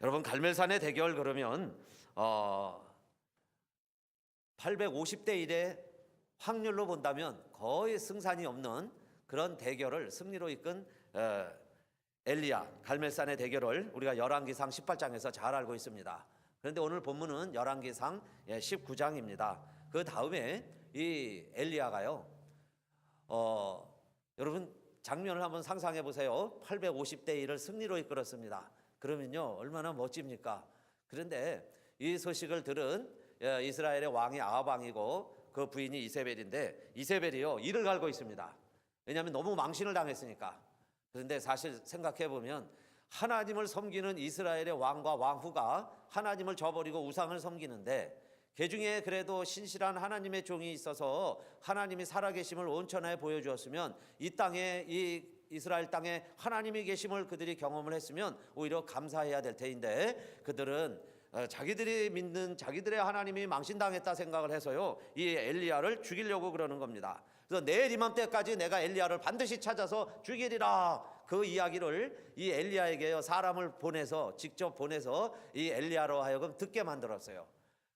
여러분, 갈멜산의 대결 그러면 850대 1의 확률로 본다면 거의 승산이 없는 그런 대결을 승리로 이끈 엘리야 갈멜산의 대결을 우리가 열왕기상 18장에서 잘 알고 있습니다. 그런데 오늘 본문은 열왕기상 19장입니다. 그 다음에 이 엘리야가요, 여러분 장면을 한번 상상해 보세요. 850대 1을 승리로 이끌었습니다. 그러면요 얼마나 멋집니까? 그런데 이 소식을 들은 이스라엘의 왕이 아합 왕이고 그 부인이 이세벨인데, 이세벨이요 이를 갈고 있습니다. 왜냐하면 너무 망신을 당했으니까. 그런데 사실 생각해 보면 하나님을 섬기는 이스라엘의 왕과 왕후가 하나님을 저버리고 우상을 섬기는데, 그 중에 그래도 신실한 하나님의 종이 있어서 하나님이 살아계심을 온천하에 보여주었으면, 이 땅에 이 이스라엘 땅에 하나님이 계심을 그들이 경험을 했으면 오히려 감사해야 될 테인데, 그들은 자기들이 믿는 자기들의 하나님이 망신당했다 생각을 해서요 이 엘리야를 죽이려고 그러는 겁니다. 그래서 내일 이맘때까지 내가 엘리야를 반드시 찾아서 죽이리라, 그 이야기를 이 엘리야에게요 사람을 보내서 직접 보내서 이 엘리야로 하여금 듣게 만들었어요.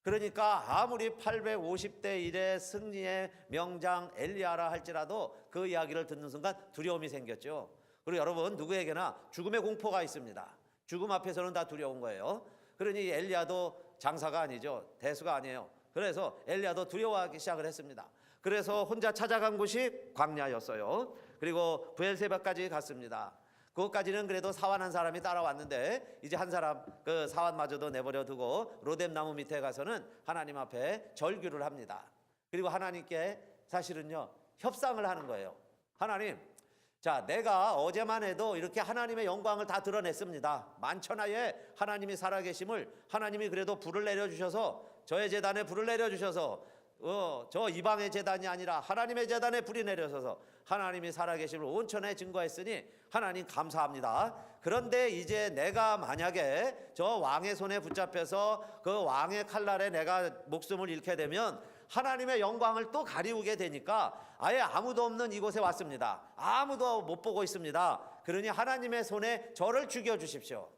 그러니까 아무리 850대 1의 승리의 명장 엘리야라 할지라도 그 이야기를 듣는 순간 두려움이 생겼죠. 그리고 여러분, 누구에게나 죽음의 공포가 있습니다. 죽음 앞에서는 다 두려운 거예요. 그러니 엘리야도 장사가 아니죠. 대수가 아니에요. 그래서 엘리야도 두려워하기 시작을 했습니다. 그래서 혼자 찾아간 곳이 광야였어요. 그리고 브엘세바까지 갔습니다. 그것까지는 그래도 사환 한 사람이 따라왔는데, 이제 한 사람 그 사환마저도 내버려 두고 로뎀나무 밑에 가서는 하나님 앞에 절규를 합니다. 그리고 하나님께 사실은요 협상을 하는 거예요. 하나님, 자, 내가 어제만 해도 이렇게 하나님의 영광을 다 드러냈습니다. 만천하에 하나님이 살아계심을, 하나님이 그래도 불을 내려주셔서 저의 제단에 불을 내려주셔서 저 이방의 제단이 아니라 하나님의 제단에 불이 내려져서 하나님이 살아계심을 온천에 증거했으니 하나님 감사합니다. 그런데 이제 내가 만약에 저 왕의 손에 붙잡혀서 그 왕의 칼날에 내가 목숨을 잃게 되면 하나님의 영광을 또 가리우게 되니까 아예 아무도 없는 이곳에 왔습니다. 아무도 못 보고 있습니다. 그러니 하나님의 손에 저를 죽여주십시오.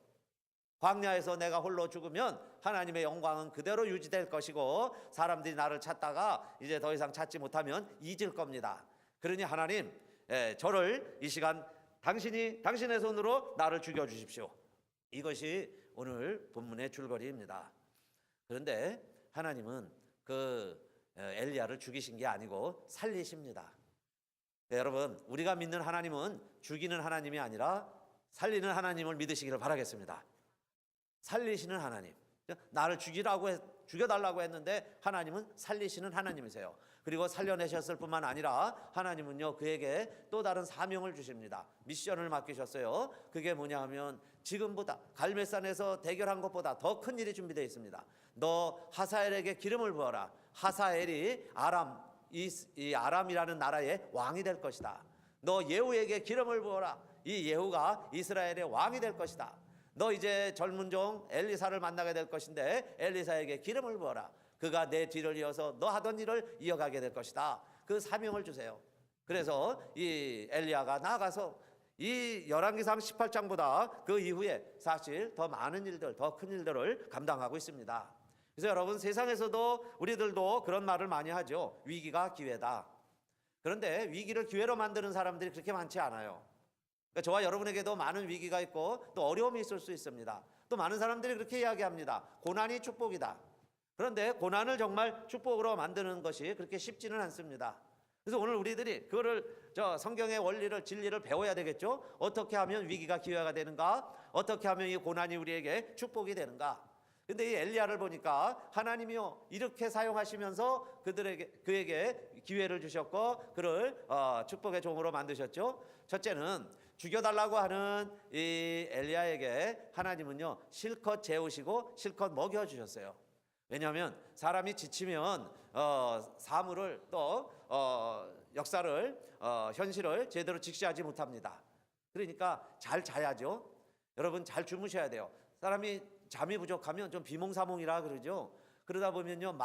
광야에서 내가 홀로 죽으면 하나님의 영광은 그대로 유지될 것이고 사람들이 나를 찾다가 이제 더 이상 찾지 못하면 잊을 겁니다. 그러니 하나님, 저를 이 시간 당신의 손으로 나를 죽여주십시오. 이것이 오늘 본문의 줄거리입니다. 그런데 하나님은 그 엘리야를 죽이신 게 아니고 살리십니다. 여러분, 우리가 믿는 하나님은 죽이는 하나님이 아니라 살리는 하나님을 믿으시기를 바라겠습니다. 살리시는 하나님, 나를 죽여달라고 했는데 하나님은 살리시는 하나님이세요. 그리고 살려내셨을 뿐만 아니라 하나님은요 그에게 또 다른 사명을 주십니다. 미션을 맡기셨어요. 그게 뭐냐 하면, 지금보다 갈멜산에서 대결한 것보다 더 큰 일이 준비되어 있습니다. 너 하사엘에게 기름을 부어라. 하사엘이 이 아람이라는 나라의 왕이 될 것이다. 너 예후에게 기름을 부어라. 이 예후가 이스라엘의 왕이 될 것이다. 너 이제 젊은 종 엘리사를 만나게 될 것인데 엘리사에게 기름을 부어라. 그가 내 뒤를 이어서 너 하던 일을 이어가게 될 것이다. 그 사명을 주세요. 그래서 이 엘리야가 나아가서 이 열왕기상 18장보다 그 이후에 사실 더 많은 일들, 더 큰 일들을 감당하고 있습니다. 그래서 여러분, 세상에서도 우리들도 그런 말을 많이 하죠. 위기가 기회다. 그런데 위기를 기회로 만드는 사람들이 그렇게 많지 않아요. 그러니까 저와 여러분에게도 많은 위기가 있고 또 어려움이 있을 수 있습니다. 또 많은 사람들이 그렇게 이야기합니다. 고난이 축복이다. 그런데 고난을 정말 축복으로 만드는 것이 그렇게 쉽지는 않습니다. 그래서 오늘 우리들이 그거를 성경의 원리를, 진리를 배워야 되겠죠. 어떻게 하면 위기가 기회가 되는가? 어떻게 하면 이 고난이 우리에게 축복이 되는가? 근데 이 엘리야를 보니까 하나님이요 이렇게 사용하시면서 그에게 기회를 주셨고 그를 축복의 종으로 만드셨죠. 첫째는 죽여달라고 하는 이 엘리야에게 하나님은요 실컷 재우시고 실컷 먹여주셨어요. 왜냐하면 사람이 지치면 사물을 또 역사를 현실을 제대로 직시하지 못합니다. 그러니까 잘 자야죠. 여러분, 잘 주무셔야 돼요. 사람이 잠이 부족하면 좀 비몽사몽이라 그러죠. 그러다 보면요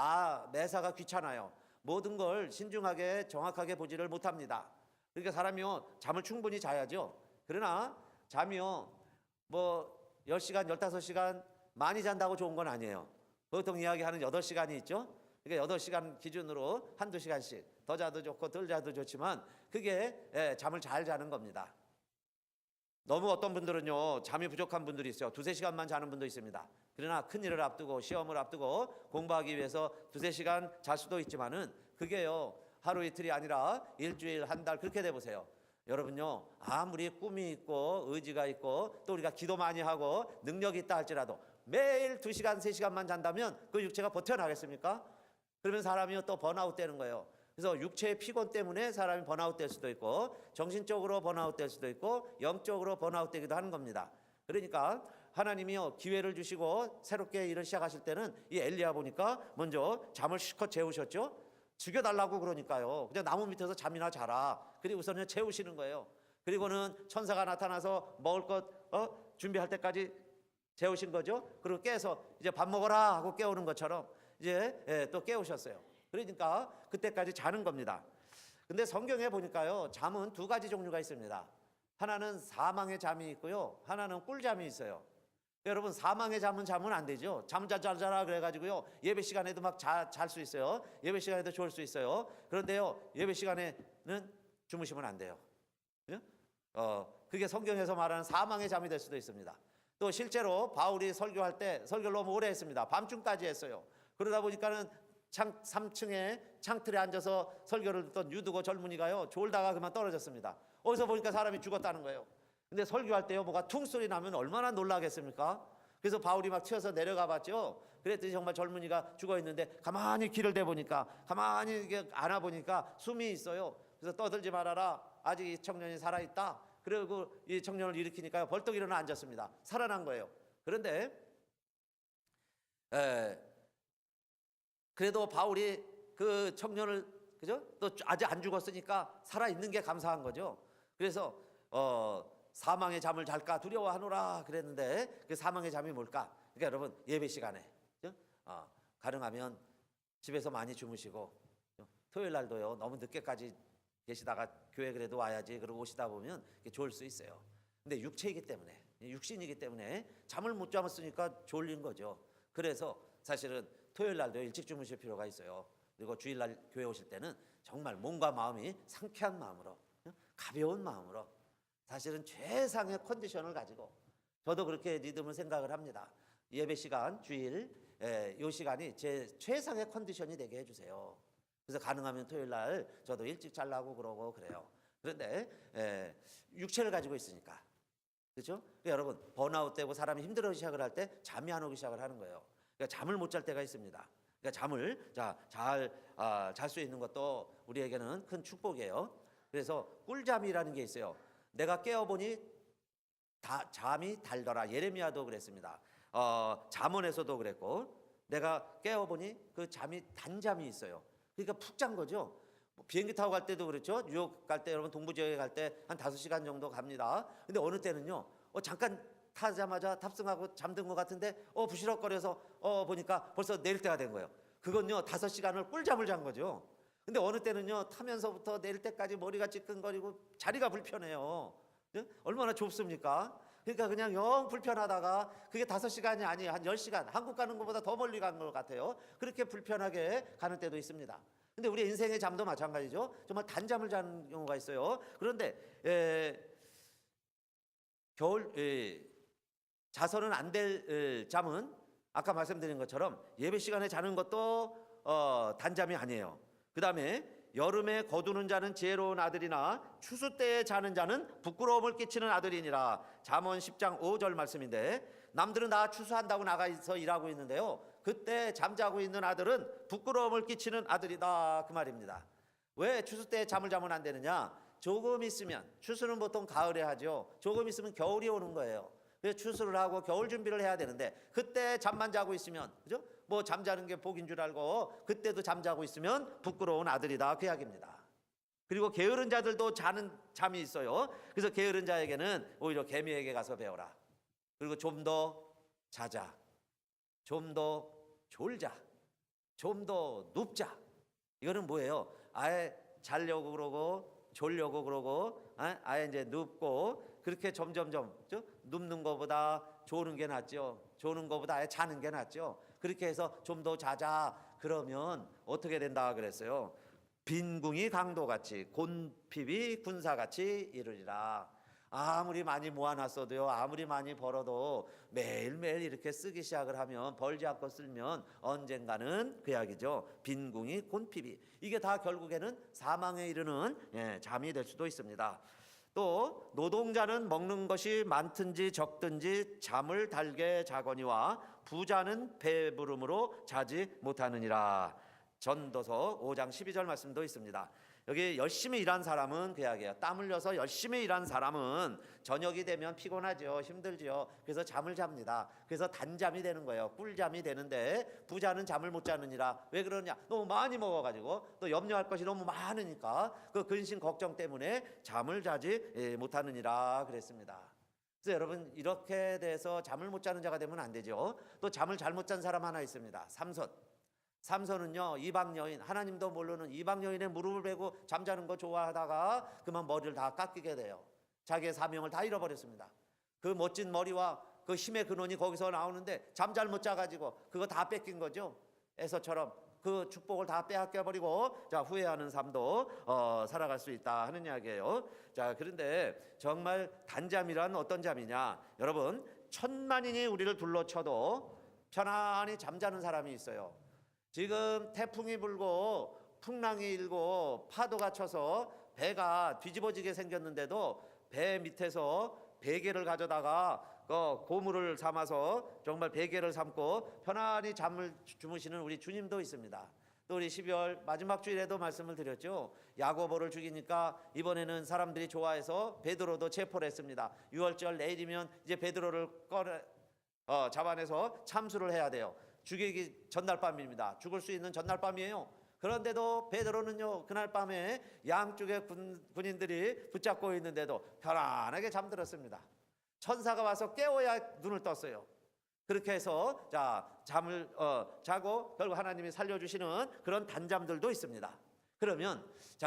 매사가 귀찮아요. 모든 걸 신중하게 정확하게 보지를 못합니다. 그러니까 사람이요 잠을 충분히 자야죠. 그러나 잠이요 10시간 15시간 많이 잔다고 좋은 건 아니에요. 보통 이야기하는 8시간이 있죠. 그러니까 8시간 기준으로 한두 시간씩 더 자도 좋고 덜 자도 좋지만 그게 잠을 잘 자는 겁니다. 너무 어떤 분들은요 잠이 부족한 분들이 있어요. 2-3시간만 자는 분도 있습니다. 그러나 큰일을 앞두고 시험을 앞두고 공부하기 위해서 2-3시간 잘 수도 있지만은 그게요 하루 이틀이 아니라 일주일, 한 달 그렇게 돼 보세요. 여러분요 아무리 꿈이 있고 의지가 있고 또 우리가 기도 많이 하고 능력이 있다 할지라도 매일 2시간, 3시간만 잔다면 그 육체가 버텨나겠습니까? 그러면 사람이 또 번아웃 되는 거예요. 그래서 육체의 피곤 때문에 사람이 번아웃 될 수도 있고 정신적으로 번아웃 될 수도 있고 영적으로 번아웃 되기도 하는 겁니다. 그러니까 하나님이요 기회를 주시고 새롭게 일을 시작하실 때는 이 엘리야 보니까 먼저 잠을 실컷 재우셨죠. 죽여달라고 그러니까요 그냥 나무 밑에서 잠이나 자라. 그리고서는 재우시는 거예요. 그리고는 천사가 나타나서 먹을 것 준비할 때까지 재우신 거죠. 그리고 깨서 이제 밥 먹어라 하고 깨우는 것처럼 이제 또 깨우셨어요. 그러니까 그때까지 자는 겁니다. 근데 성경에 보니까요 잠은 2가지 종류가 있습니다. 하나는 사망의 잠이 있고요 하나는 꿀잠이 있어요. 여러분 사망의 잠은 자면 안 되죠. 잠 자라 그래가지고요 예배 시간에도 막 잘 수 있어요. 예배 시간에도 좋을 수 있어요. 그런데요 예배 시간에는 주무시면 안 돼요. 그게 성경에서 말하는 사망의 잠이 될 수도 있습니다. 또 실제로 바울이 설교할 때 설교를 너무 오래 했습니다. 밤중까지 했어요. 그러다 보니까는 3층에 창틀에 앉아서 설교를 듣던 유두고 젊은이가요 졸다가 그만 떨어졌습니다. 어디서 보니까 사람이 죽었다는 거예요. 근데 설교할 때요 뭐가 퉁 소리 나면 얼마나 놀라겠습니까? 그래서 바울이 막 튀어서 내려가 봤죠. 그랬더니 정말 젊은이가 죽어 있는데 가만히 귀를 대보니까 가만히 이렇게 안아보니까 숨이 있어요. 그래서 떠들지 말아라 아직 이 청년이 살아있다. 그리고 이 청년을 일으키니까요 벌떡 일어나 앉았습니다. 살아난 거예요. 그런데 그래도 바울이 그 청년을 그죠? 또 아직 안 죽었으니까 살아 있는 게 감사한 거죠. 그래서 사망의 잠을 잘까 두려워하노라 그랬는데 그 사망의 잠이 뭘까? 그러니까 여러분 예배 시간에 그죠? 가능하면 집에서 많이 주무시고 토요일 날도요 너무 늦게까지 계시다가 교회 그래도 와야지 그러고 오시다 보면 좋을 수 있어요. 근데 육체이기 때문에 육신이기 때문에 잠을 못 잠았으니까 졸린 거죠. 그래서 사실은 토요일 날도 일찍 주무실 필요가 있어요. 그리고 주일날 교회 오실 때는 정말 몸과 마음이 상쾌한 마음으로 가벼운 마음으로 사실은 최상의 컨디션을 가지고 저도 그렇게 리듬을 생각을 합니다. 예배 시간 주일 이 시간이 제 최상의 컨디션이 되게 해주세요. 그래서 가능하면 토요일 날 저도 일찍 자려고 그러고 그래요. 그런데 육체를 가지고 있으니까 그렇죠? 그러니까 여러분 번아웃 되고 사람이 힘들어지기 시작을 할 때 잠이 안 오기 시작을 하는 거예요. 그러니까 잠을 못 잘 때가 있습니다. 그러니까 잠을 잘 수 있는 것도 우리에게는 큰 축복이에요. 그래서 꿀잠이라는 게 있어요. 내가 깨어보니 잠이 달더라. 예레미야도 그랬습니다. 잠언에서도 그랬고 내가 깨어보니 그 잠이 단잠이 있어요. 그러니까 푹 잔 거죠. 비행기 타고 갈 때도 그렇죠. 뉴욕 갈 때 여러분 동부 지역에 갈 때 한 5시간 정도 갑니다. 근데 어느 때는요 잠깐 타자마자 탑승하고 잠든 것 같은데 부시럭거려서 보니까 벌써 내릴 때가 된 거예요. 그건요 5시간을 꿀잠을 잔 거죠. 근데 어느 때는요 타면서부터 내릴 때까지 머리가 찌끈거리고 자리가 불편해요. 얼마나 좁습니까? 그러니까 그냥 영 불편하다가 그게 5시간이 아니에요. 한 10시간 한국 가는 것보다 더 멀리 간 것 같아요. 그렇게 불편하게 가는 때도 있습니다. 근데 우리 인생의 잠도 마찬가지죠. 정말 단잠을 자는 경우가 있어요. 그런데 겨울 자서는 안 될 잠은 아까 말씀드린 것처럼 예배 시간에 자는 것도 단잠이 아니에요. 그 다음에 여름에 거두는 자는 지혜로운 아들이나 추수 때에 자는 자는 부끄러움을 끼치는 아들이니라. 잠언 10장 5절 말씀인데 남들은 다 추수한다고 나가서 일하고 있는데요 그때 잠자고 있는 아들은 부끄러움을 끼치는 아들이다 그 말입니다. 왜 추수 때 잠을 자면 안 되느냐? 조금 있으면 추수는 보통 가을에 하죠. 조금 있으면 겨울이 오는 거예요. 그래서 추수를 하고 겨울 준비를 해야 되는데 그때 잠만 자고 있으면 그죠? 뭐 잠자는 게 복인 줄 알고 그때도 잠자고 있으면 부끄러운 아들이다 그 이야기입니다. 그리고 게으른 자들도 자는 잠이 있어요. 그래서 게으른 자에게는 오히려 개미에게 가서 배워라. 그리고 좀 더 자자, 좀 더 졸자, 좀 더 눕자. 이거는 뭐예요? 아예 자려고 그러고 졸려고 그러고 아예 이제 눕고 그렇게 점점점 눕는 것보다 조는 게 낫죠. 조는 것보다 아예 자는 게 낫죠. 그렇게 해서 좀 더 자자 그러면 어떻게 된다 그랬어요? 빈궁이 강도같이 곤핍이 군사같이 이르리라. 아무리 많이 모아놨어도요, 아무리 많이 벌어도 매일매일 이렇게 쓰기 시작을 하면, 벌지 않고 쓸면 언젠가는 그 이야기죠. 빈궁이 곤핍이, 이게 다 결국에는 사망에 이르는 잠이 될 수도 있습니다. 또 노동자는 먹는 것이 많든지 적든지 잠을 달게 자거니와 부자는 배부름으로 자지 못하느니라. 전도서 5장 12절 말씀도 있습니다. 여기 열심히 일한 사람은 그 이야기예요. 땀 흘려서 열심히 일한 사람은 저녁이 되면 피곤하죠. 힘들죠. 그래서 잠을 잡니다. 그래서 단잠이 되는 거예요. 꿀잠이 되는데 부자는 잠을 못 자느니라. 왜 그러냐? 너무 많이 먹어가지고 또 염려할 것이 너무 많으니까 그 근심 걱정 때문에 잠을 자지 못하느니라 그랬습니다. 그래서 여러분, 이렇게 돼서 잠을 못 자는 자가 되면 안 되죠. 또 잠을 잘못 잔 사람 하나 있습니다. 삼손은요, 이방 여인, 하나님도 모르는 이방 여인의 무릎을 베고 잠자는 거 좋아하다가 그만 머리를 다 깎이게 돼요. 자기의 사명을 다 잃어버렸습니다. 그 멋진 머리와 그 힘의 근원이 거기서 나오는데 잠 잘못 자가지고 그거 다 뺏긴 거죠. 에서처럼 그 축복을 다 빼앗겨버리고 자, 후회하는 삶도 살아갈 수 있다 하는 이야기예요. 자, 그런데 정말 단잠이란 어떤 잠이냐? 여러분, 천만인이 우리를 둘러쳐도 편안히 잠자는 사람이 있어요. 지금 태풍이 불고 풍랑이 일고 파도가 쳐서 배가 뒤집어지게 생겼는데도 배 밑에서 베개를 가져다가 고물을 삼아서 정말 베개를 삼고 편안히 잠을 주무시는 우리 주님도 있습니다. 또 우리 12월 마지막 주일에도 말씀을 드렸죠. 야고보를 죽이니까 이번에는 사람들이 좋아해서 베드로도 체포를 했습니다. 6월절 내일이면 이제 베드로를 잡아내서 참수를 해야 돼요. 죽이기 전날 밤입니다. 죽을 수 있는 전날 밤이에요. 그런데도 베드로는요, 그날 밤에 양쪽에 군인들이 붙잡고 있는데도 편안하게 잠들었습니다. 천사가 와서 깨워야 눈을 떴어요. 그렇게 해서 잠을 자고 결국 하나님이 살려주시는 그런 단잠들도 있습니다. 그러면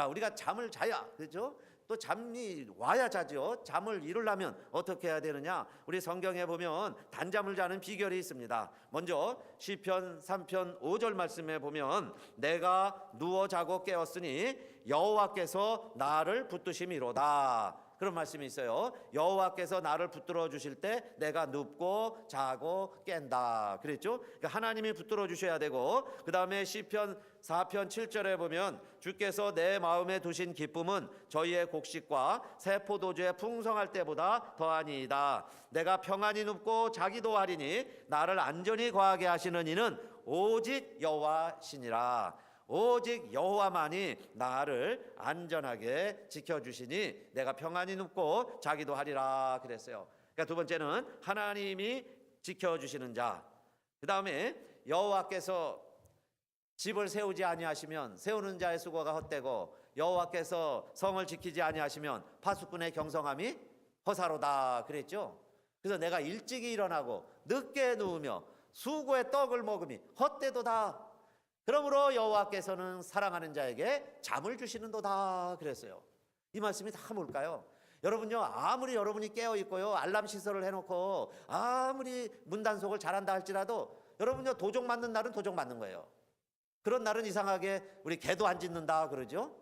우리가 잠을 자야, 그렇죠? 또 잠이 와야 자죠. 잠을 이루려면 어떻게 해야 되느냐? 우리 성경에 보면 단잠을 자는 비결이 있습니다. 먼저 시편 3편 5절 말씀에 보면 내가 누워 자고 깨었으니 여호와께서 나를 붙드심이로다. 그런 말씀이 있어요. 여호와께서 나를 붙들어 주실 때 내가 눕고 자고 깬다 그랬죠. 그러니까 하나님이 붙들어 주셔야 되고, 그 다음에 시편 4편 7절에 보면 주께서 내 마음에 두신 기쁨은 저희의 곡식과 새 포도주의 풍성할 때보다 더하니이다. 내가 평안히 눕고 자기도 하리니 나를 안전히 거하게 하시는 이는 오직 여호와시니라. 오직 여호와만이 나를 안전하게 지켜주시니 내가 평안히 눕고 자기도 하리라 그랬어요. 그러니까 두 번째는 하나님이 지켜주시는 자. 그 다음에 여호와께서 집을 세우지 아니하시면 세우는 자의 수고가 헛되고 여호와께서 성을 지키지 아니하시면 파수꾼의 경성함이 허사로다 그랬죠. 그래서 내가 일찍이 일어나고 늦게 누우며 수고의 떡을 먹음이 헛되도다. 그러므로 여호와께서는 사랑하는 자에게 잠을 주시는도다 그랬어요. 이 말씀이 다 뭘까요? 여러분요, 아무리 여러분이 깨어있고요 알람 시설을 해놓고 아무리 문단속을 잘한다 할지라도 여러분요, 도적 맞는 날은 도적 맞는 거예요. 그런 날은 이상하게 우리 개도 안 짖는다 그러죠.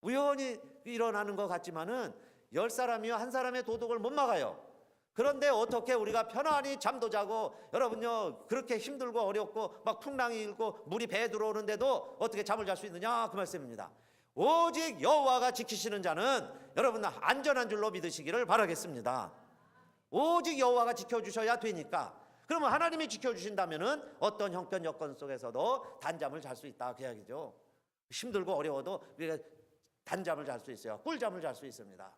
우연히 일어나는 것 같지만은 10사람이요 한 사람의 도둑을 못 막아요. 그런데 어떻게 우리가 편안히 잠도 자고, 여러분요, 그렇게 힘들고 어렵고 막 풍랑이 일고 물이 배에 들어오는데도 어떻게 잠을 잘 수 있느냐 그 말씀입니다. 오직 여호와가 지키시는 자는 여러분 안전한 줄로 믿으시기를 바라겠습니다. 오직 여호와가 지켜주셔야 되니까. 그러면 하나님이 지켜주신다면은 어떤 형편 여건 속에서도 단잠을 잘 수 있다 그 이야기죠. 힘들고 어려워도 우리가 단잠을 잘 수 있어요. 꿀잠을 잘 수 있습니다.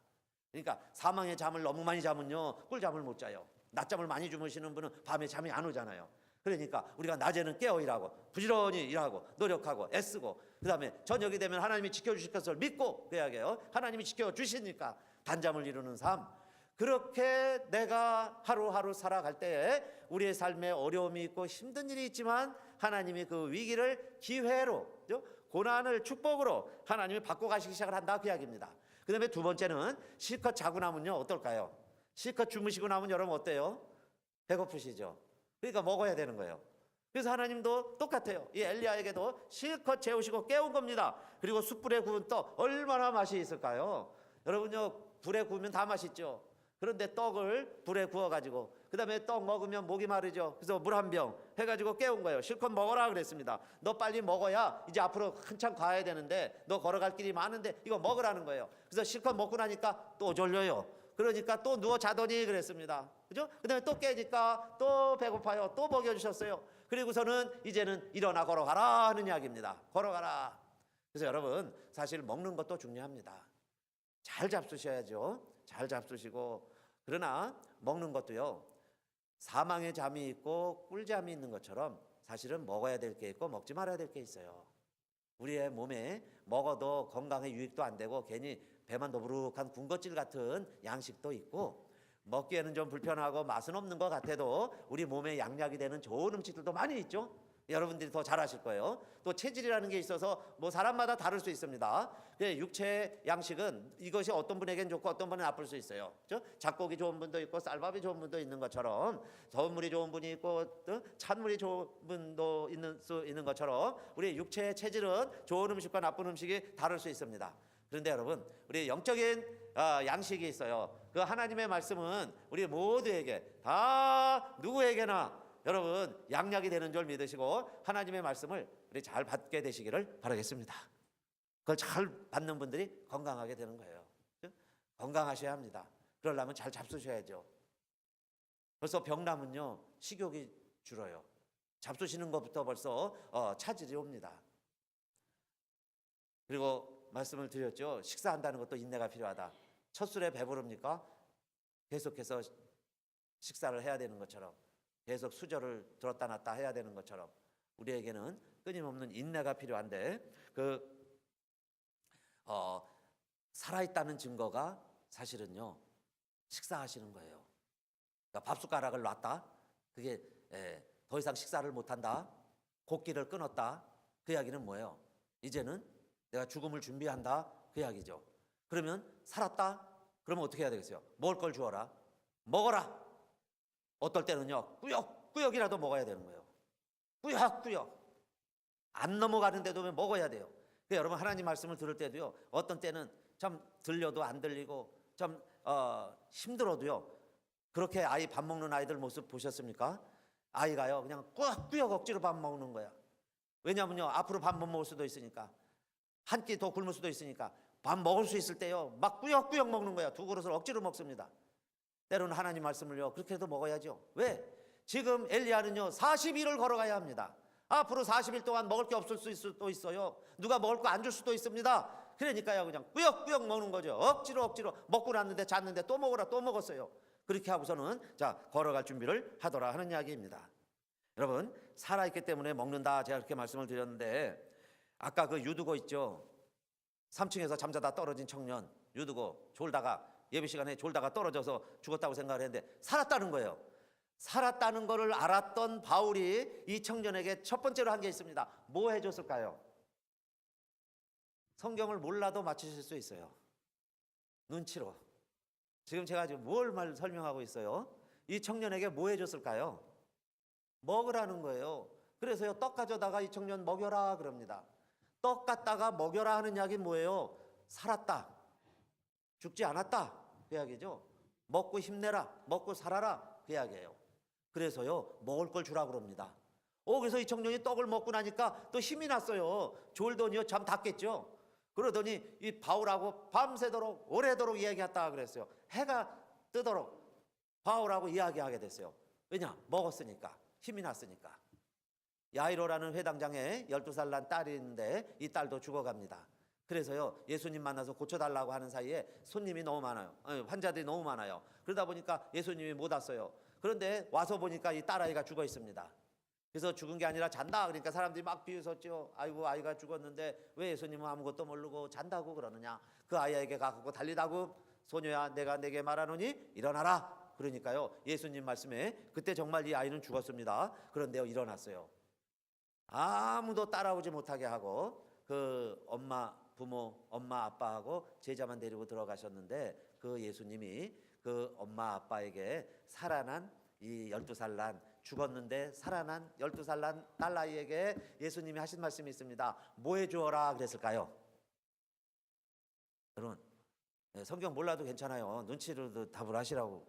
그러니까 사망의 잠을 너무 많이 자면요 꿀잠을 못 자요. 낮잠을 많이 주무시는 분은 밤에 잠이 안 오잖아요. 그러니까 우리가 낮에는 깨어 일하고 부지런히 일하고 노력하고 애쓰고, 그 다음에 저녁이 되면 하나님이 지켜주실 것을 믿고 그 이야기예요. 하나님이 지켜주시니까 단잠을 이루는 삶. 그렇게 내가 하루하루 살아갈 때에 우리의 삶에 어려움이 있고 힘든 일이 있지만 하나님이 그 위기를 기회로, 고난을 축복으로 하나님이 바꿔가시기 시작을 한다 그 이야기입니다. 그 다음에 두 번째는 실컷 자고 나면요 어떨까요? 실컷 주무시고 나면 여러분 어때요? 배고프시죠? 그러니까 먹어야 되는 거예요. 그래서 하나님도 똑같아요. 이 엘리야에게도 실컷 재우시고 깨운 겁니다. 그리고 숯불에 구운 떡 얼마나 맛이 있을까요? 여러분요, 불에 구우면 다 맛있죠. 그런데 떡을 불에 구워가지고 그 다음에 떡 먹으면 목이 마르죠. 그래서 물 한 병 해가지고 깨운 거예요. 실컷 먹어라 그랬습니다. 너 빨리 먹어야 이제 앞으로 한참 가야 되는데 너 걸어갈 길이 많은데 이거 먹으라는 거예요. 그래서 실컷 먹고 나니까 또 졸려요. 그러니까 또 누워 자더니 그랬습니다. 그죠? 그 다음에 또 깨니까 또 배고파요. 또 먹여주셨어요. 그리고서는 이제는 일어나 걸어가라 하는 이야기입니다. 걸어가라. 그래서 여러분, 사실 먹는 것도 중요합니다. 잘 잡수셔야죠. 잘 잡수시고. 그러나 먹는 것도요, 사망의 잠이 있고 꿀잠이 있는 것처럼 사실은 먹어야 될 게 있고 먹지 말아야 될 게 있어요. 우리의 몸에 먹어도 건강에 유익도 안 되고 괜히 배만 더부룩한 군것질 같은 양식도 있고, 먹기에는 좀 불편하고 맛은 없는 것 같아도 우리 몸에 양약이 되는 좋은 음식들도 많이 있죠. 여러분들이 더 잘 아실 거예요. 또 체질이라는 게 있어서 뭐 사람마다 다를 수 있습니다. 육체 양식은 이것이 어떤 분에겐 좋고 어떤 분은 나쁠 수 있어요. 그렇죠? 잡곡이 좋은 분도 있고 쌀밥이 좋은 분도 있는 것처럼, 저물이 좋은 분이 있고 찬물이 좋은 분도 있는 수 있는 것처럼 우리 육체의 체질은 좋은 음식과 나쁜 음식이 다를 수 있습니다. 그런데 여러분, 우리 영적인 양식이 있어요. 그 하나님의 말씀은 우리 모두에게 다 누구에게나 여러분 양약이 되는 줄 믿으시고 하나님의 말씀을 우리 잘 받게 되시기를 바라겠습니다. 그걸 잘 받는 분들이 건강하게 되는 거예요. 건강하셔야 합니다. 그러려면 잘 잡수셔야죠. 벌써 병나면요 식욕이 줄어요. 잡수시는 것부터 벌써 차질이 옵니다. 그리고 말씀을 드렸죠. 식사한다는 것도 인내가 필요하다. 첫 술에 배부릅니까? 계속해서 식사를 해야 되는 것처럼, 계속 수저를 들었다 놨다 해야 되는 것처럼 우리에게는 끊임없는 인내가 필요한데, 살아있다는 증거가 사실은요 식사하시는 거예요. 그러니까 밥숟가락을 놨다, 그게 더 이상 식사를 못한다, 곡기를 끊었다, 그 이야기는 뭐예요? 이제는 내가 죽음을 준비한다, 그 이야기죠. 그러면 살았다? 그러면 어떻게 해야 되겠어요? 먹을 걸 주어라. 먹어라. 어떨 때는요 꾸역꾸역이라도 먹어야 되는 거예요. 꾸역꾸역. 안 넘어가는데도 먹어야 돼요. 그러니까 여러분, 하나님 말씀을 들을 때도요 어떤 때는 참 들려도 안 들리고 참 힘들어도요, 그렇게 아이 밥 먹는 아이들 모습 보셨습니까? 아이가요 그냥 꾸역꾸역 억지로 밥 먹는 거야. 왜냐면요 앞으로 밥 못 먹을 수도 있으니까, 한 끼 더 굶을 수도 있으니까 밥 먹을 수 있을 때요 막 꾸역꾸역 먹는 거야. 두 그릇을 억지로 먹습니다. 때로는 하나님 말씀을요 그렇게 해도 먹어야죠. 왜? 지금 엘리야는요 40일을 걸어가야 합니다. 앞으로 40일 동안 먹을 게 없을 수도 있어요. 누가 먹을 거 안 줄 수도 있습니다. 그러니까요 그냥 꾸역꾸역 먹는 거죠. 억지로 먹고 났는데 잤는데 또 먹으라, 또 먹었어요. 그렇게 하고서는 자 걸어갈 준비를 하더라 하는 이야기입니다. 여러분, 살아있기 때문에 먹는다, 제가 그렇게 말씀을 드렸는데, 아까 그 유두고 있죠. 3층에서 잠자다 떨어진 청년 유두고, 졸다가 예배 시간에 졸다가 떨어져서 죽었다고 생각을 했는데 살았다는 거예요. 살았다는 것을 알았던 바울이 이 청년에게 첫 번째로 한 게 있습니다. 뭐 해줬을까요? 성경을 몰라도 맞추실 수 있어요. 눈치로. 지금 제가 지금 뭘 설명하고 있어요? 이 청년에게 뭐 해줬을까요? 먹으라는 거예요. 그래서요 떡 가져다가 이 청년 먹여라 그럽니다. 떡 갖다가 먹여라 하는 이야기는 뭐예요? 살았다, 죽지 않았다, 그 이야기죠. 먹고 힘내라, 먹고 살아라, 그 이야기예요. 그래서요 먹을 걸 주라 그럽니다. 그래서 이 청년이 떡을 먹고 나니까 또 힘이 났어요. 졸더니요 잠 닿겠죠. 그러더니 이 바울하고 밤새도록 오래도록 이야기했다 그랬어요. 해가 뜨도록 바울하고 이야기하게 됐어요. 왜냐? 먹었으니까, 힘이 났으니까. 야이로라는 회당장에 12살 난 딸이 있는데 이 딸도 죽어갑니다. 그래서요 예수님 만나서 고쳐달라고 하는 사이에 손님이 너무 많아요. 환자들이 너무 많아요. 그러다 보니까 예수님이 못 왔어요. 그런데 와서 보니까 이 딸아이가 죽어 있습니다. 그래서 죽은 게 아니라 잔다 그러니까 사람들이 막 비웃었죠. 아이고, 아이가 죽었는데 왜 예수님은 아무것도 모르고 잔다고 그러느냐. 그 아이에게 가고 달리다고, 소녀야 내가 내게 말하노니 일어나라. 그러니까요 예수님 말씀에 그때 정말 이 아이는 죽었습니다. 그런데요 일어났어요. 아무도 따라오지 못하게 하고 그 부모 엄마 아빠하고 제자만 데리고 들어가셨는데, 그 예수님이 그 엄마 아빠에게 살아난 이 12살 난 죽었는데 살아난 12살 난 딸아이에게 예수님이 하신 말씀이 있습니다. 뭐 해주어라 그랬을까요? 여러분, 성경 몰라도 괜찮아요. 눈치로도 답을 하시라고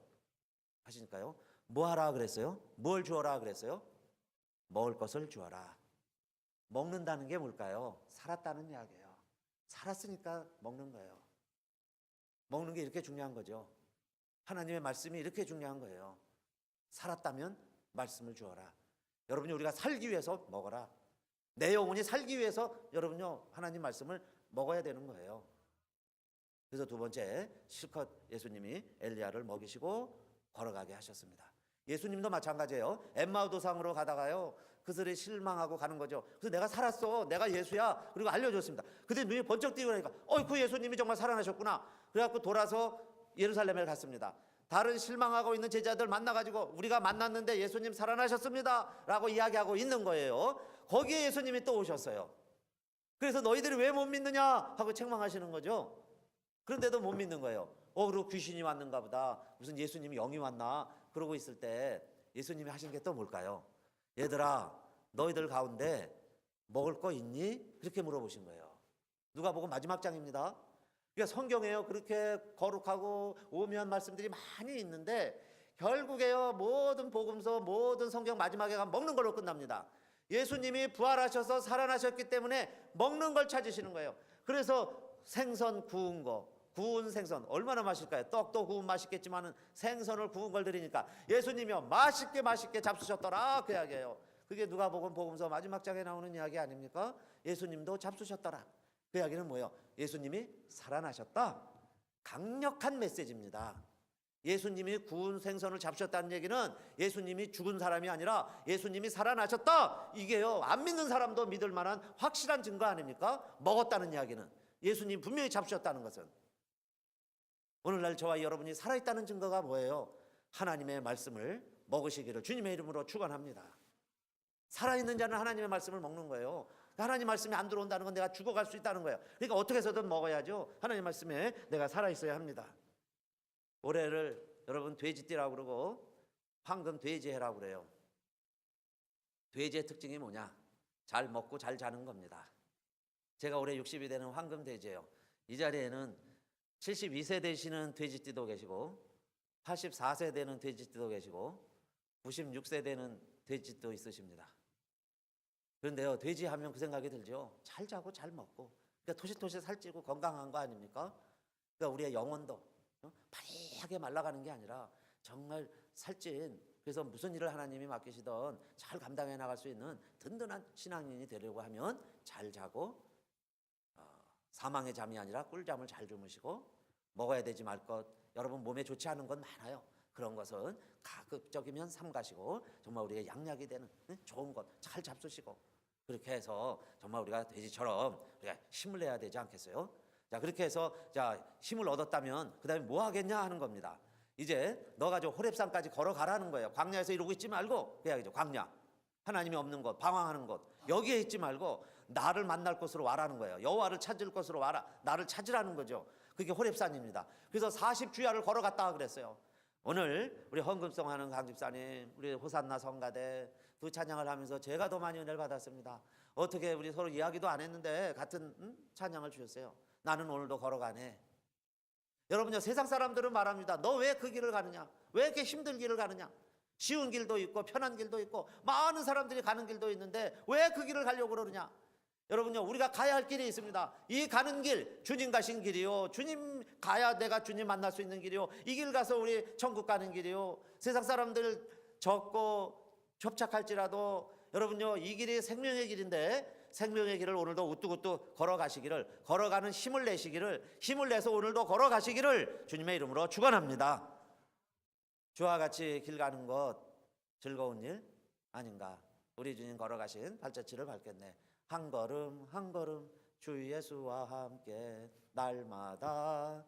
하시니까요. 뭐 하라 그랬어요? 뭘 주어라 그랬어요? 먹을 것을 주어라. 먹는다는 게 뭘까요? 살았다는 이야기예요. 살았으니까 먹는 거예요. 먹는 게 이렇게 중요한 거죠. 하나님의 말씀이 이렇게 중요한 거예요. 살았다면 말씀을 주어라. 여러분이 우리가 살기 위해서 먹어라. 내 영혼이 살기 위해서 여러분요 하나님 말씀을 먹어야 되는 거예요. 그래서 두 번째, 실컷 예수님이 엘리야를 먹이시고 걸어가게 하셨습니다. 예수님도 마찬가지예요. 엠마오 도상으로 가다가요 그들이 실망하고 가는 거죠. 그래서 내가 살았어, 내가 예수야, 그리고 알려줬습니다. 그때 눈이 번쩍 뜨고 나니까 그 예수님이 정말 살아나셨구나. 그래갖고 돌아서 예루살렘에 갔습니다. 다른 실망하고 있는 제자들 만나가지고 우리가 만났는데 예수님 살아나셨습니다 라고 이야기하고 있는 거예요. 거기에 예수님이 또 오셨어요. 그래서 너희들이 왜 못 믿느냐 하고 책망하시는 거죠. 그런데도 못 믿는 거예요. 그리고 귀신이 왔는가 보다, 무슨 예수님이 영이 왔나 그러고 있을 때 예수님이 하신 게 또 뭘까요? 얘들아, 너희들 가운데 먹을 거 있니? 그렇게 물어보신 거예요. 누가복음 마지막 장입니다. 그러니까 성경에요 그렇게 거룩하고 오묘한 말씀들이 많이 있는데 결국에요 모든 복음서, 모든 성경 마지막에 가면 먹는 걸로 끝납니다. 예수님이 부활하셔서 살아나셨기 때문에 먹는 걸 찾으시는 거예요. 그래서 생선 구운 거, 구운 생선 얼마나 맛있을까요? 떡도 구운 맛있겠지만은 생선을 구운 걸 드리니까 예수님이요 맛있게 잡수셨더라 그 이야기예요. 그게 누가복음 복음서 마지막 장에 나오는 이야기 아닙니까? 예수님도 잡수셨더라. 그 이야기는 뭐예요? 예수님이 살아나셨다. 강력한 메시지입니다. 예수님이 구운 생선을 잡수셨다는 얘기는 예수님이 죽은 사람이 아니라 예수님이 살아나셨다. 이게요 안 믿는 사람도 믿을 만한 확실한 증거 아닙니까? 먹었다는 이야기는 예수님 분명히 잡수셨다는 것은. 오늘날 저와 여러분이 살아있다는 증거가 뭐예요? 하나님의 말씀을 먹으시기를 주님의 이름으로 축원합니다. 살아있는 자는 하나님의 말씀을 먹는 거예요. 하나님 말씀이 안 들어온다는 건 내가 죽어갈 수 있다는 거예요. 그러니까 어떻게 해서든 먹어야죠. 하나님 말씀에 내가 살아있어야 합니다. 올해를 여러분 돼지띠라고 그러고 황금 돼지해라고 그래요. 돼지의 특징이 뭐냐? 잘 먹고 잘 자는 겁니다. 제가 올해 60이 되는 황금 돼지예요. 이 자리에는 72세 되시는 돼지띠도 계시고 84세 되는 돼지띠도 계시고 96세 되는 돼지띠도 있으십니다. 그런데요 돼지 하면 그 생각이 들죠. 잘 자고 잘 먹고 그러니까 토시토시 살찌고 건강한 거 아닙니까? 그러니까 우리의 영혼도 파리하게 말라가는 게 아니라 정말 살찐, 그래서 무슨 일을 하나님이 맡기시던 잘 감당해 나갈 수 있는 든든한 신앙인이 되려고 하면 잘 자고 사망의 잠이 아니라 꿀잠을 잘 주무시고 먹어야 되지 말 것, 여러분 몸에 좋지 않은 건 많아요. 그런 것은 가급적이면 삼가시고 정말 우리의 양약이 되는 좋은 것 잘 잡수시고 그렇게 해서 정말 우리가 돼지처럼 우리가 힘을 내야 되지 않겠어요? 자 그렇게 해서 자 힘을 얻었다면 그 다음에 뭐 하겠냐 하는 겁니다. 이제 너가 저 호렙산까지 걸어가라는 거예요. 광야에서 이러고 있지 말고 그 이야기죠. 광야, 하나님이 없는 곳, 방황하는 곳, 여기에 있지 말고 나를 만날 곳으로 와라는 거예요. 여호와를 찾을 곳으로 와라. 나를 찾으라는 거죠. 그게 호렙산입니다. 그래서 40주야를 걸어갔다 그랬어요. 오늘 우리 헌금송하는 강집사님, 우리 호산나 성가대 두 찬양을 하면서 제가 더 많이 은혜를 받았습니다. 어떻게 우리 서로 이야기도 안 했는데 같은 찬양을 주셨어요. 나는 오늘도 걸어가네. 여러분요 세상 사람들은 말합니다. 너 왜 그 길을 가느냐? 왜 이렇게 힘든 길을 가느냐? 쉬운 길도 있고 편한 길도 있고 많은 사람들이 가는 길도 있는데 왜 그 길을 가려고 그러느냐? 여러분요 우리가 가야 할 길이 있습니다. 이 가는 길 주님 가신 길이요, 주님 가야 내가 주님 만날 수 있는 길이요, 이 길 가서 우리 천국 가는 길이요. 세상 사람들 적고 협착할지라도 여러분요 이 길이 생명의 길인데 생명의 길을 오늘도 우뚝우뚝 걸어가시기를, 걸어가는 힘을 내시기를, 힘을 내서 오늘도 걸어가시기를 주님의 이름으로 축원합니다. 주와 같이 길 가는 것 즐거운 일 아닌가? 우리 주님 걸어가신 발자취를 밟겠네. 한 걸음 한 걸음 주 예수와 함께 날마다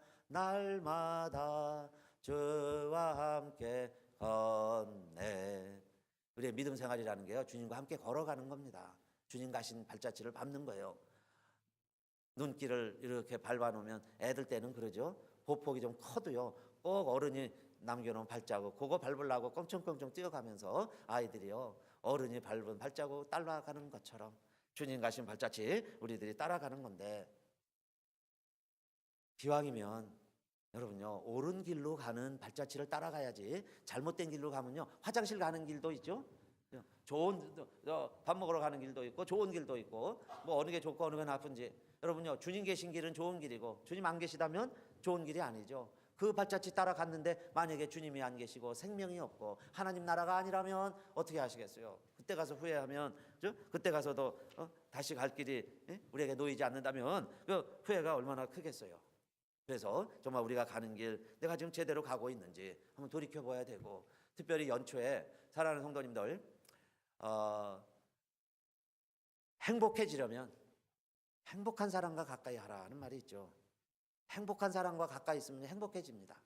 주와 함께 걷네. 우리의 믿음 생활이라는 게요 주님과 함께 걸어가는 겁니다. 주님 가신 발자취를 밟는 거예요. 눈길을 이렇게 밟아놓으면 애들 때는 그러죠. 보폭이 좀 커도요 꼭 어른이 남겨놓은 발자국 그거 밟으려고 껑충껑충 뛰어가면서 아이들이요 어른이 밟은 발자국 따라가는 것처럼 주님 가신 발자취 우리들이 따라가는 건데, 기왕이면 여러분요 옳은 길로 가는 발자취를 따라가야지 잘못된 길로 가면요 화장실 가는 길도 있죠. 좋은 밥 먹으러 가는 길도 있고 좋은 길도 있고 뭐 어느 게 좋고 어느 게 나쁜지, 여러분요 주님 계신 길은 좋은 길이고 주님 안 계시다면 좋은 길이 아니죠. 그 발자취 따라갔는데 만약에 주님이 안 계시고 생명이 없고 하나님 나라가 아니라면 어떻게 하시겠어요? 그때 가서 후회하면 그때 가서도 다시 갈 길이 우리에게 놓이지 않는다면 그 후회가 얼마나 크겠어요. 그래서 정말 우리가 가는 길 내가 지금 제대로 가고 있는지 한번 돌이켜봐야 되고, 특별히 연초에 사랑하는 성도님들 행복해지려면 행복한 사람과 가까이 하라는 말이 있죠. 행복한 사람과 가까이 있으면 행복해집니다.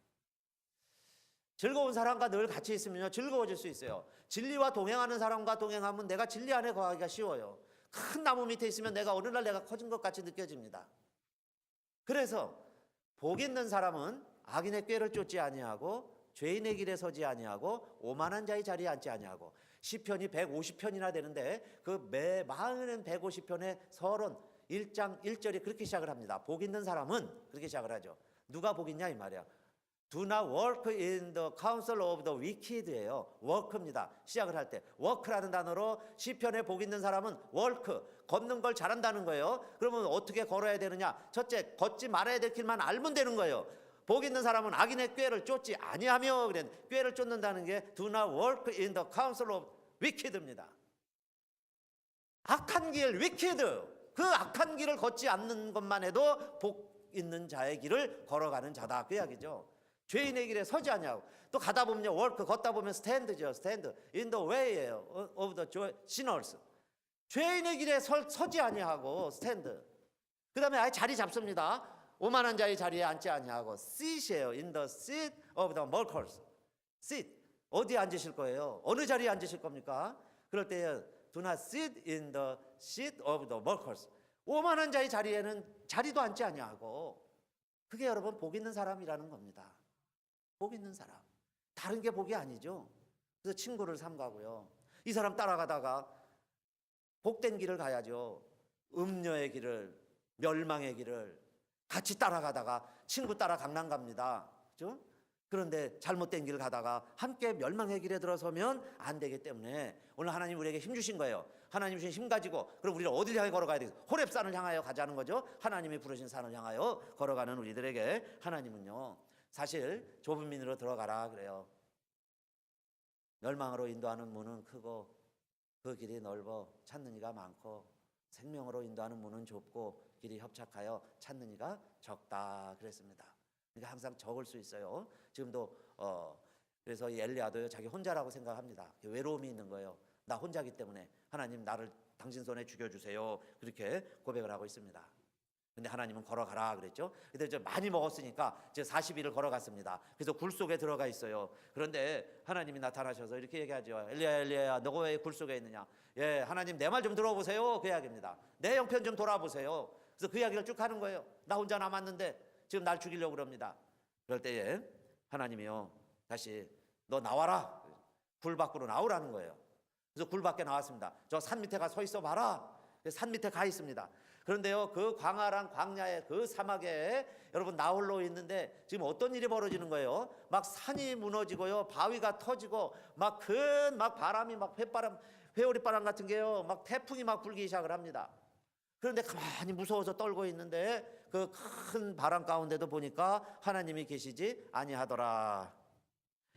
즐거운 사람과 늘 같이 있으면 즐거워질 수 있어요. 진리와 동행하는 사람과 동행하면 내가 진리 안에 거하기가 쉬워요. 큰 나무 밑에 있으면 내가 어느 날 내가 커진 것 같이 느껴집니다. 그래서 복 있는 사람은 악인의 꾀를 쫓지 아니하고 죄인의 길에 서지 아니하고 오만한 자의 자리에 앉지 아니하고, 시편이 150편이나 되는데 그 매 많은 150편의 서론 1장 1절이 그렇게 시작을 합니다. 복 있는 사람은 그렇게 시작을 하죠. 누가 복 있냐 이 말이야. Do not work in the counsel of the wicked예요. work입니다. 시작을 할 때 work라는 단어로 시편에 복 있는 사람은 work, 걷는 걸 잘한다는 거예요. 그러면 어떻게 걸어야 되느냐? 첫째, 걷지 말아야 될 길만 알면 되는 거예요. 복 있는 사람은 악인의 꾀를 쫓지 아니하며, 그래 꾀를 쫓는다는 게 do not work in the counsel of wicked입니다. 악한 길 wicked, 그 악한 길을 걷지 않는 것만 해도 복 있는 자의 길을 걸어가는 자다 그 이야기죠. 죄인의 길에 서지 않냐고. 또 가다 보면요 work, 걷다 보면 stand죠. stand in the way예요 of the sinners. 죄인의 길에 서지 아니하고 stand. 그 다음에 아예 자리 잡습니다. 오만한 자의 자리에 앉지 아니하고 sit이에요. in the seat of the mockers. sit, 어디에 앉으실 거예요? 어느 자리에 앉으실 겁니까? 그럴 때 do not sit in the seat of the mockers. 오만한 자의 자리에는 자리도 앉지 아니하고. 그게 여러분 복 있는 사람이라는 겁니다. 복 있는 사람. 다른 게 복이 아니죠. 그래서 친구를 삼가고요. 이 사람 따라가다가 복된 길을 가야죠. 음녀의 길을, 멸망의 길을 같이 따라가다가 친구 따라 강남 갑니다. 그렇죠? 그런데 잘못된 길 가다가 함께 멸망의 길에 들어서면 안 되기 때문에 오늘 하나님 우리에게 힘 주신 거예요. 하나님 주신 힘 가지고 그럼 우리를 어디를 향해 걸어가야 되겠어요? 호렙산을 향하여 가자는 거죠. 하나님이 부르신 산을 향하여 걸어가는 우리들에게 하나님은요 사실 좁은 민으로 들어가라 그래요. 멸망으로 인도하는 문은 크고 그 길이 넓어 찾는 이가 많고, 생명으로 인도하는 문은 좁고 길이 협착하여 찾는 이가 적다 그랬습니다. 그러니까 항상 적을 수 있어요. 지금도 그래서 이 엘리야도 자기 혼자라고 생각합니다. 외로움이 있는 거예요. 나 혼자기 때문에 하나님 나를 당신 손에 죽여주세요. 그렇게 고백을 하고 있습니다. 근데 하나님은 걸어가라 그랬죠. 근데 이제 많이 먹었으니까 이제 40일을 걸어갔습니다. 그래서 굴 속에 들어가 있어요. 그런데 하나님이 나타나셔서 이렇게 얘기하죠. 엘리야 엘리야 너가 왜 굴 속에 있느냐. 예, 하나님 내 말 좀 들어보세요. 그 이야기입니다. 내 형편 좀 돌아보세요. 그래서 그 이야기를 쭉 하는 거예요. 나 혼자 남았는데 지금 날 죽이려고 그럽니다. 그럴 때에 하나님이요 다시 너 나와라. 굴 밖으로 나오라는 거예요. 그래서 굴 밖에 나왔습니다. 저 산 밑에 가 서 있어 봐라. 산 밑에 가 있습니다. 그런데요 그 광활한 광야의 그 사막에 여러분 나 홀로 있는데 지금 어떤 일이 벌어지는 거예요? 막 산이 무너지고요 바위가 터지고 막 큰 막 바람이 막 횟바람 회오리바람 같은 게요 막 태풍이 막 불기 시작을 합니다. 그런데 가만히 무서워서 떨고 있는데 그 큰 바람 가운데도 보니까 하나님이 계시지 아니하더라.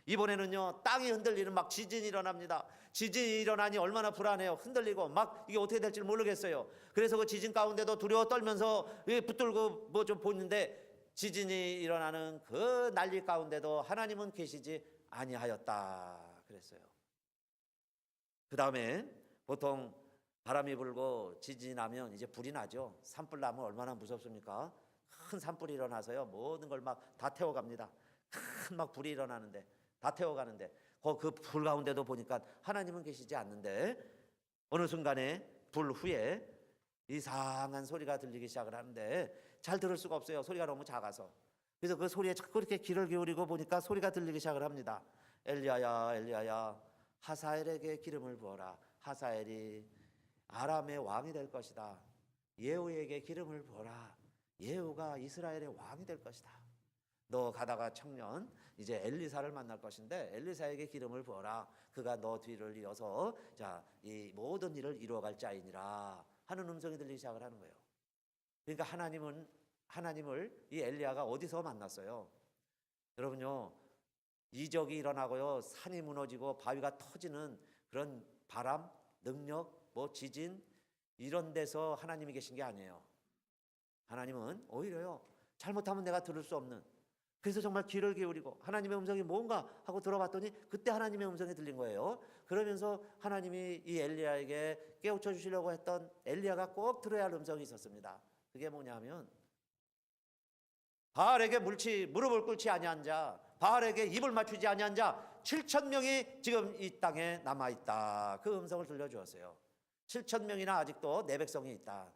이번에는요 땅이 흔들리는 막 지진이 일어납니다. 지진이 일어나니 얼마나 불안해요. 흔들리고 막 이게 어떻게 될지 모르겠어요. 그래서 그 지진 가운데도 두려워 떨면서 붙들고 뭐 좀 보는데 지진이 일어나는 그 난리 가운데도 하나님은 계시지 아니하였다 그랬어요. 그 다음에 보통 바람이 불고 지진이 나면 이제 불이 나죠. 산불 나면 얼마나 무섭습니까? 큰 산불이 일어나서요 모든 걸 막 다 태워갑니다. 큰 막 불이 일어나는데 다 태워가는데 그 불 가운데도 보니까 하나님은 계시지 않는데 어느 순간에 불 후에 이상한 소리가 들리기 시작을 하는데 잘 들을 수가 없어요. 소리가 너무 작아서. 그래서 그 소리에 자꾸 이렇게 귀를 기울이고 보니까 소리가 들리기 시작을 합니다. 엘리야야, 엘리야야, 하사엘에게 기름을 부어라. 하사엘이 아람의 왕이 될 것이다. 예후에게 기름을 부어라. 예후가 이스라엘의 왕이 될 것이다. 너 가다가 청년 이제 엘리사를 만날 것인데 엘리사에게 기름을 부어라. 그가 너 뒤를 이어서 이 모든 일을 이루어갈 자이니라 하는 음성이 들리기 시작을 하는 거예요. 그러니까 하나님을 이 엘리야가 어디서 만났어요? 여러분요, 이적이 일어나고요, 산이 무너지고 바위가 터지는 그런 바람, 능력, 지진 이런 데서 하나님이 계신 게 아니에요. 하나님은 오히려요, 잘못하면 내가 들을 수 없는, 그래서 정말 귀를 기울이고 하나님의 음성이 뭔가 하고 들어봤더니 그때 하나님의 음성이 들린 거예요. 그러면서 하나님이 이 엘리야에게 깨우쳐 주시려고 했던 엘리야가 꼭 들어야 할 음성이 있었습니다. 그게 뭐냐면 바알에게 무릎을 꿇지 아니한 자, 바알에게 입을 맞추지 아니한 자 7,000명이 지금 이 땅에 남아있다. 그 음성을 들려주었어요. 7,000명이나 아직도 내 백성이 있다.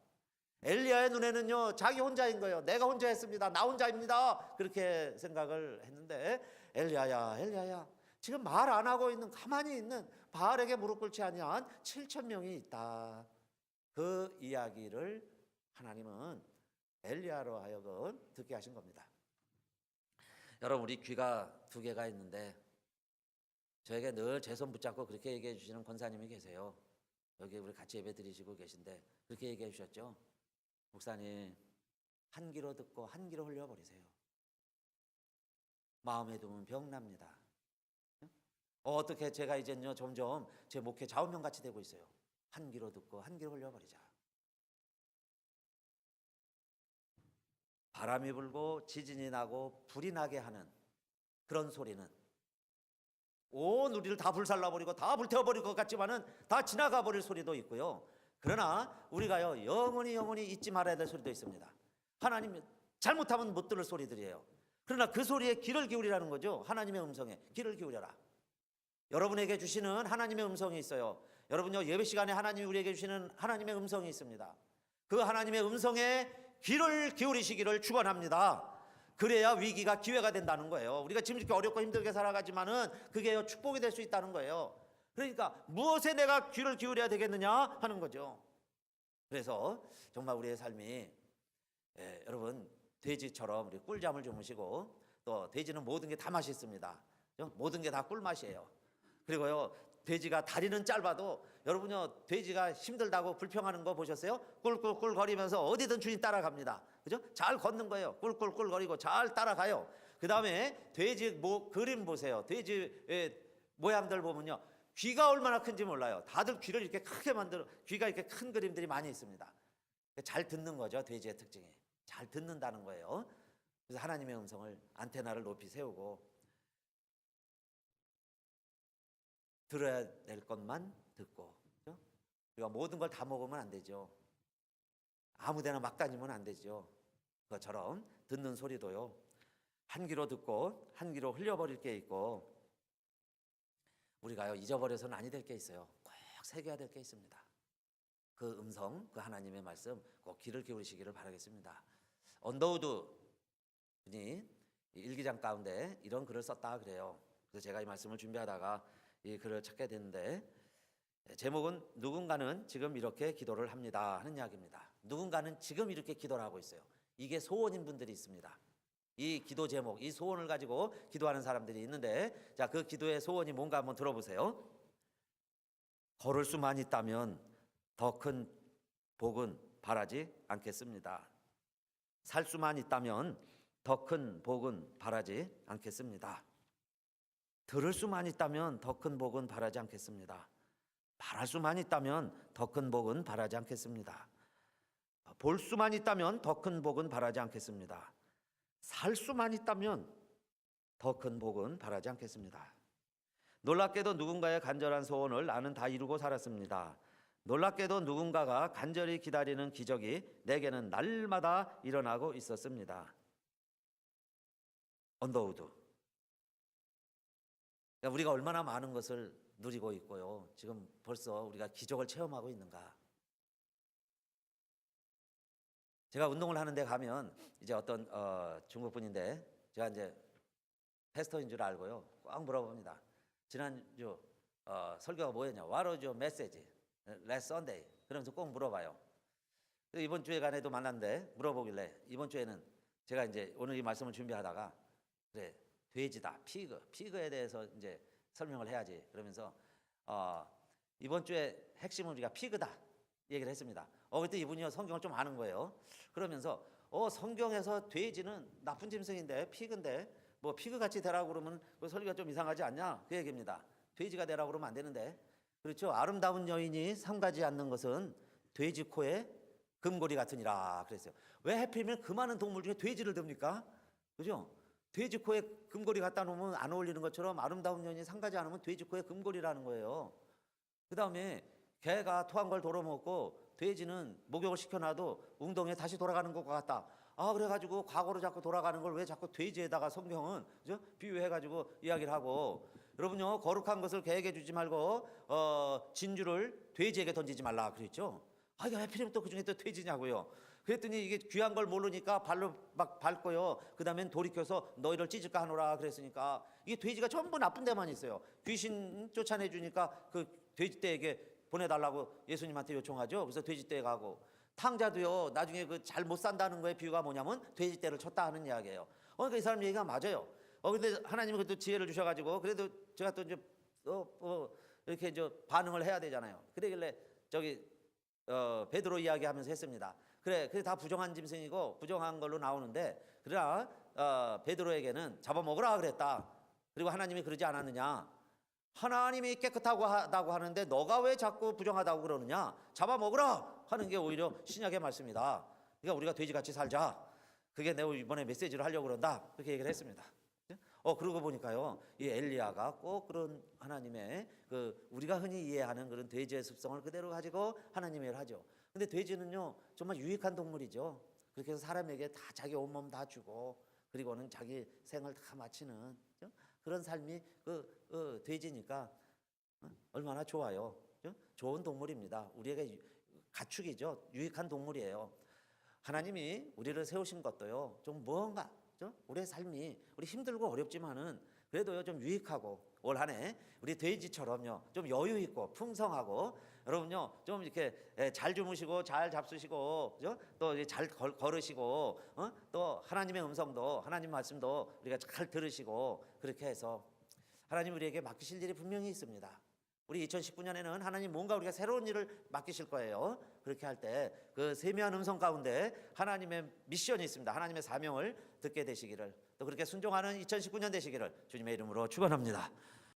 엘리야의 눈에는요, 자기 혼자인 거예요. 내가 혼자 했습니다. 나 혼자입니다. 그렇게 생각을 했는데 엘리야야, 엘리야야, 지금 말 안 하고 있는, 가만히 있는 바알에게 무릎 꿇지 아니한 7,000명이 있다. 그 이야기를 하나님은 엘리야로 하여금 듣게 하신 겁니다. 여러분, 우리 귀가 두 개가 있는데 저에게 늘 제 손 붙잡고 그렇게 얘기해 주시는 권사님이 계세요. 여기 우리 같이 예배 드리시고 계신데 그렇게 얘기해 주셨죠. 목사님, 한 귀로 듣고 한 귀로 흘려버리세요. 마음에 두면 병납니다. 어떻게 제가 이제는요 점점 제 목회 좌우명같이 되고 있어요. 한 귀로 듣고 한 귀로 흘려버리자. 바람이 불고 지진이 나고 불이 나게 하는 그런 소리는 온 우리를 다 불살라버리고 다 불태워버릴 것 같지만은 다 지나가 버릴 소리도 있고요. 그러나 우리가요 영원히 잊지 말아야 될 소리도 있습니다. 하나님 잘못하면 못 들을 소리들이에요. 그러나 그 소리에 귀를 기울이라는 거죠. 하나님의 음성에 귀를 기울여라. 여러분에게 주시는 하나님의 음성이 있어요. 여러분요, 예배 시간에 하나님이 우리에게 주시는 하나님의 음성이 있습니다. 그 하나님의 음성에 귀를 기울이시기를 축원합니다. 그래야 위기가 기회가 된다는 거예요. 우리가 지금 이렇게 어렵고 힘들게 살아가지만은 그게 축복이 될 수 있다는 거예요. 그러니까 무엇에 내가 귀를 기울여야 되겠느냐 하는 거죠. 그래서 정말 우리의 삶이 여러분 돼지처럼 우리 꿀잠을 주무시고, 또 돼지는 모든 게 다 맛있습니다. 모든 게 다 꿀맛이에요. 그리고요, 돼지가 다리는 짧아도 여러분요, 돼지가 힘들다고 불평하는 거 보셨어요? 꿀꿀꿀 거리면서 어디든 주인 따라갑니다. 그죠? 잘 걷는 거예요. 꿀꿀꿀 거리고 잘 따라가요. 그 다음에 돼지 그림 보세요. 돼지 모양들 보면요, 귀가 얼마나 큰지 몰라요. 다들 귀를 이렇게 크게 만들어, 귀가 이렇게 큰 그림들이 많이 있습니다. 잘 듣는 거죠. 돼지의 특징이 잘 듣는다는 거예요. 그래서 하나님의 음성을, 안테나를 높이 세우고 들어야 될 것만 듣고, 그렇죠? 우리가 모든 걸 다 먹으면 안 되죠. 아무데나 막 다니면 안 되죠. 그것처럼 듣는 소리도요, 한 귀로 듣고 한 귀로 흘려버릴 게 있고, 우리가요 잊어버려서는 아니 될 게 있어요. 꼭 새겨야 될 게 있습니다. 그 음성, 그 하나님의 말씀 꼭 귀를 기울이시기를 바라겠습니다. 언더우드 분이 일기장 가운데 이런 글을 썼다 그래요. 그래서 제가 이 말씀을 준비하다가 이 글을 찾게 됐는데, 제목은 누군가는 지금 이렇게 기도를 합니다 하는 이야기입니다. 누군가는 지금 이렇게 기도를 하고 있어요. 이게 소원인 분들이 있습니다. 이 기도 제목, 이 소원을 가지고 기도하는 사람들이 있는데, 자, 그 기도의 소원이 뭔가 한번 들어보세요. 걸을 수만 있다면 더 큰 복은 바라지 않겠습니다. 살 수만 있다면 더 큰 복은 바라지 않겠습니다. 들을 수만 있다면 더 큰 복은 바라지 않겠습니다. 말할 수만 있다면 더 큰 복은 바라지 않겠습니다. 볼 수만 있다면 더 큰 복은 바라지 않겠습니다. 살 수만 있다면 더 큰 복은 바라지 않겠습니다. 놀랍게도 누군가의 간절한 소원을 나는 다 이루고 살았습니다. 놀랍게도 누군가가 간절히 기다리는 기적이 내게는 날마다 일어나고 있었습니다. 언더우드. 우리가 얼마나 많은 것을 누리고 있고요, 지금 벌써 우리가 기적을 체험하고 있는가. 제가 운동을 하는데 가면 이제 어떤 중국 분인데 제가 이제 패스터인 줄 알고요. 꽉 물어봅니다. 지난주 설교가 뭐였냐? What was your message? Last Sunday. 그러면서 꼭 물어봐요. 이번 주에 간에도 만났는데 물어보길래 이번 주에는 제가 이제 오늘 이 말씀을 준비하다가 그래 돼지다 피그에 대해서 이제 설명을 해야지 그러면서 이번 주에 핵심은 우리가 피그다 얘기를 했습니다. 그때 이분이요 성경을 좀 아는 거예요. 그러면서 성경에서 돼지는 나쁜 짐승인데 피그인데 뭐 피그 같이 되라고 그러면 그 설교가 좀 이상하지 않냐 그 얘기입니다. 돼지가 되라고 그러면 안 되는데 그렇죠. 아름다운 여인이 삼가지 않는 것은 돼지 코에 금고리 같으니라 그랬어요. 왜 하필이면 그 많은 동물 중에 돼지를 듭니까? 그죠? 돼지 코에 금고리 갖다 놓으면 안 어울리는 것처럼 아름다운 여인이 상가지 않으면 돼지 코에 금고리라는 거예요. 그 다음에 개가 토한 걸 도로먹고 돼지는 목욕을 시켜놔도 웅덩이에 다시 돌아가는 것 같다. 그래가지고 과거로 자꾸 돌아가는 걸 왜 자꾸 돼지에다가 성경은 그죠? 비유해가지고 이야기를 하고 여러분요 거룩한 것을 개에게 주지 말고 진주를 돼지에게 던지지 말라 그랬죠. 이게 왜 하필이면 또 그중에 또 돼지냐고요. 그랬더니 이게 귀한 걸 모르니까 발로 막 밟고요. 그 다음엔 돌이켜서 너희를 찢을까 하노라 그랬으니까 이게 돼지가 전부 나쁜 데만 있어요. 귀신 쫓아내주니까 그 돼지떼에게 보내달라고 예수님한테 요청하죠. 그래서 돼지떼에 가고 탕자도요 나중에 그 잘 못 산다는 거에 비유가 뭐냐면 돼지떼를 쳤다 하는 이야기예요. 그러니까 이 사람 얘기가 맞아요. 근데 하나님이 그래도 지혜를 주셔가지고 그래도 제가 또 이제 이렇게 이제 반응을 해야 되잖아요. 그러길래 저기 베드로 이야기하면서 했습니다. 그래 다 부정한 짐승이고 부정한 걸로 나오는데 그러나 베드로에게는 잡아먹으라 그랬다. 그리고 하나님이 그러지 않았느냐? 하나님이 깨끗하고 하다고 하는데 너가 왜 자꾸 부정하다고 그러느냐? 잡아먹으라 하는 게 오히려 신약의 말씀이다. 그러니까 우리가 돼지같이 살자. 그게 내가 이번에 메시지를 하려고 그런다. 그렇게 얘기를 했습니다. 그러고 보니까요, 이 엘리야가 꼭 그런 하나님의 우리가 흔히 이해하는 그런 돼지의 습성을 그대로 가지고 하나님의 일을 하죠. 근데 돼지는요, 정말 유익한 동물이죠. 그렇게 해서 사람에게 다 자기 온몸 다 주고, 그리고는 자기 생을 다 마치는 그런 삶이 돼지니까 얼마나 좋아요. 좋은 동물입니다. 우리에게 가축이죠. 유익한 동물이에요. 하나님이 우리를 세우신 것도요, 좀 무언가 우리의 삶이 우리 힘들고 어렵지만은 그래도요 좀 유익하고 올 한 해 우리 돼지처럼요 좀 여유 있고 풍성하고 여러분요 좀 이렇게 잘 주무시고 잘 잡수시고 또 잘 걸으시고 또 하나님의 음성도 하나님 말씀도 우리가 잘 들으시고 그렇게 해서 하나님 우리에게 맡기실 일이 분명히 있습니다. 우리 2019년에는 하나님 뭔가 우리가 새로운 일을 맡기실 거예요. 그렇게 할 때 그 세미한 음성 가운데 하나님의 미션이 있습니다. 하나님의 사명을 듣게 되시기를 또 그렇게 순종하는 2019년 되시기를 주님의 이름으로 축원합니다.